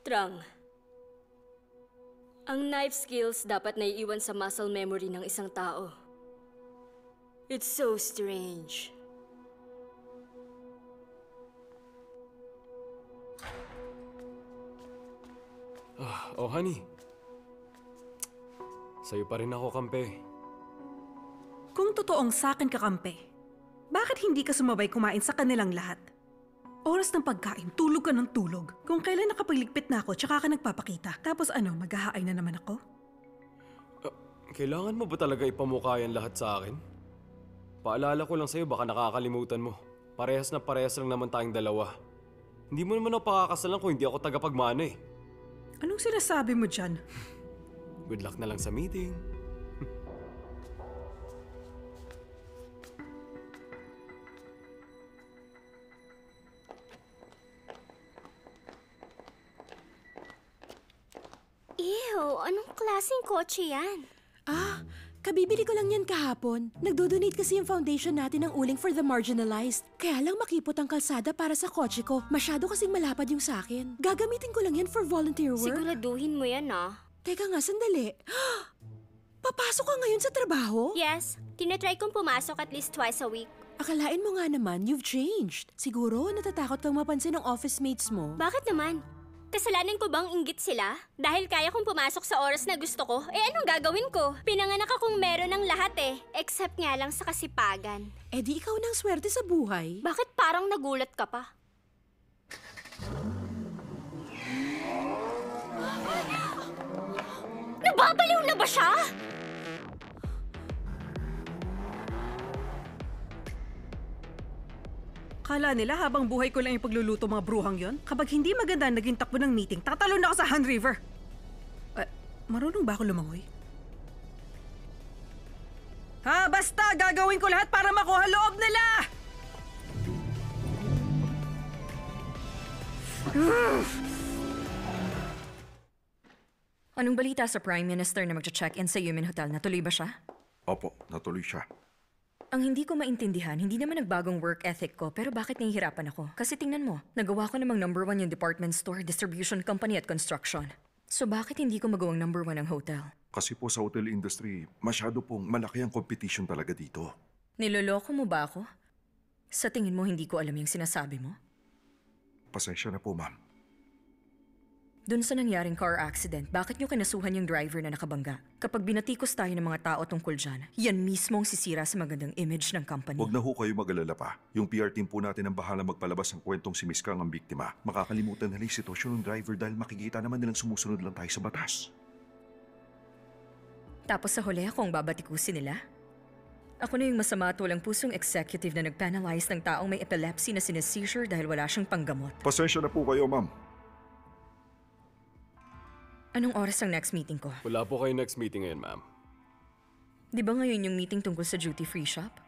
Trang, ang knife skills dapat naiiwan sa muscle memory ng isang tao. It's so strange. Oh, honey. Sa'yo pa rin ako, kampe. Kung totoong sa'kin kakampi, bakit hindi ka sumabay kumain sa kanilang lahat? Oras ng pagkain, tulog ka ng tulog. Kung kailan nakapagligpit na ako, tsaka ka nagpapakita. Tapos ano, maghahaay na naman ako? Kailangan mo ba talaga ipamukha yan lahat sa akin? Paalala ko lang sa'yo, baka nakakalimutan mo. Parehas na parehas lang naman tayong dalawa. Hindi mo naman ako pakakasalan kung hindi ako tagapagmana eh. Anong sinasabi mo dyan? Good luck na lang sa meeting. Ew, anong klaseng kotse yan? Kabibili ko lang yan kahapon. Nagdo-donate kasi yung foundation natin ng uling for the marginalized. Kaya lang makipot ang kalsada para sa kotse ko. Masyado kasing malapad yung sakin. Gagamitin ko lang yan for volunteer work. Siguraduhin mo yan, Teka nga, sandali. Papasok ka ngayon sa trabaho? Yes, tinatry kong pumasok at least twice a week. Akalain mo nga naman, you've changed. Siguro, natatakot kang mapansin ng office mates mo. Bakit naman? Kasalanan ko bang inggit sila? Dahil kaya kong pumasok sa oras na gusto ko, anong gagawin ko? Pinanganak akong meron ng lahat except nga lang sa kasipagan. Eh di ikaw nang swerte sa buhay. Bakit parang nagulat ka pa? Nababaliw na ba siya? Kala nila habang buhay ko lang yung pagluluto mga bruhang yon? Kapag hindi maganda naging takbo ng meeting, tatalon na ako sa Han River. Marunong ba ako lumangoy? Basta! Gagawin ko lahat para makuha loob nila! Anong balita sa Prime Minister na magcha-check-in sa Yumin Hotel? Natuloy ba siya? Opo, natuloy siya. Ang hindi ko maintindihan, hindi naman nagbagong work ethic ko, pero bakit nahihirapan ako? Kasi tingnan mo, nagawa ko namang #1 yung department store, distribution company at construction. So bakit hindi ko magawang #1 ang hotel? Kasi po sa hotel industry, masyado pong malaki ang competition talaga dito. Niloloko mo ba ako? Sa tingin mo hindi ko alam yung sinasabi mo? Pasensya na po, ma'am. Doon sa nangyaring car accident, bakit nyo kinasuhan yung driver na nakabangga? Kapag binatikos tayo ng mga tao tungkol dyan, yan mismo ang sisira sa magandang image ng company. Huwag na ho kayo mag-alala pa. Yung PR team po natin ang bahala magpalabas ng kwentong si Miss Kang ang biktima. Makakalimutan na yung sitwasyon ng driver dahil makikita naman nilang sumusunod lang tayo sa batas. Tapos sa huli ako ang babatikusin nila? Ako na yung masama at walang pusong executive na nag-penalize ng taong may epilepsy na sineseizure dahil wala siyang panggamot. Pasensya na po kayo, ma'am. Anong oras ang next meeting ko? Wala po kayo next meeting ngayon, ma'am. Di ba ngayon yung meeting tungkol sa duty-free shop?